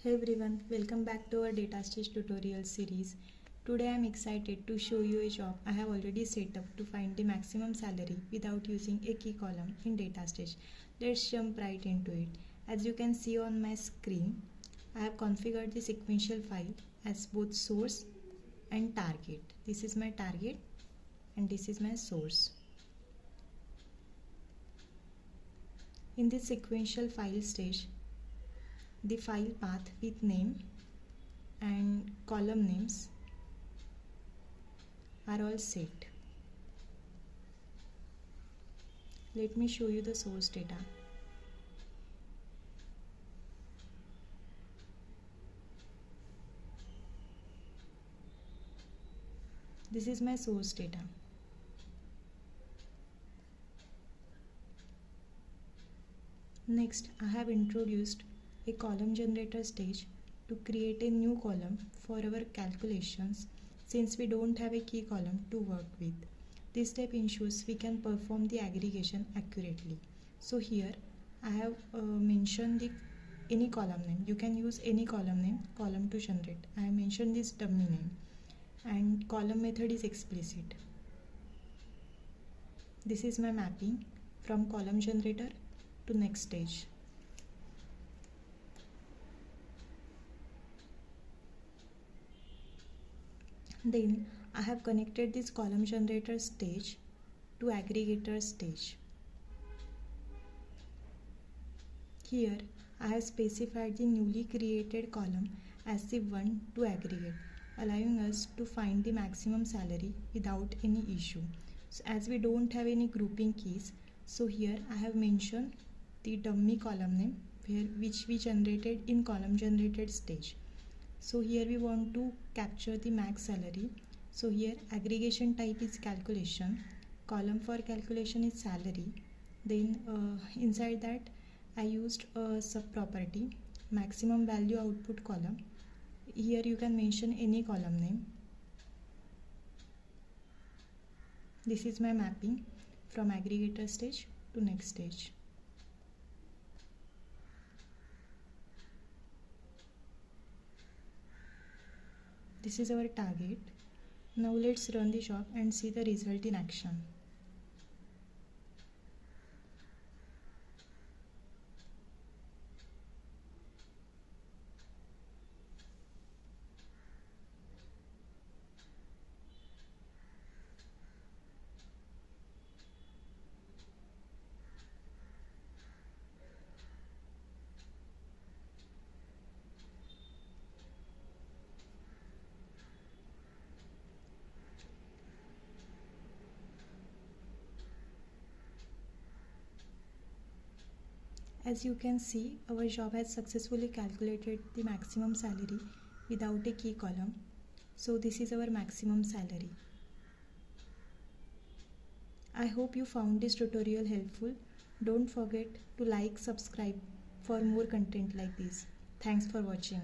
Hey everyone, welcome back to our DataStage tutorial series. Today I am excited to show you a job I have already set up to find the maximum salary without using a key column in DataStage. Let's jump right into it. As you can see on my screen, I have configured the sequential file as both source and target. This is my target and this is my source. In this sequential file stage, the file path with name and column names are all set. Let me show you the source data. This is my source data. Next, I have introduced a column generator stage to create a new column for our calculations since we don't have a key column to work with. This step ensures we can perform the aggregation accurately. So here I have mentioned any column name. You can use any column name, column to generate. I have mentioned this dummy name and column method is explicit. This is my mapping from column generator to next stage. Then I have connected this column generator stage to aggregator stage. Here I have specified the newly created column as the one to aggregate, allowing us to find the maximum salary without any issue. So as we don't have any grouping keys, so here I have mentioned the dummy column name which we generated in column generated stage. So here we want to capture the max salary. So here aggregation type is calculation, column for calculation is salary. Then inside that I used a sub property, maximum value output column. Here you can mention any column name. This is my mapping from aggregator stage to next stage. This is our target. Now let's run the job and see the result in action. As you can see, our job has successfully calculated the maximum salary without a key column. So this is our maximum salary. I hope you found this tutorial helpful. Don't forget to like, subscribe for more content like this. Thanks for watching.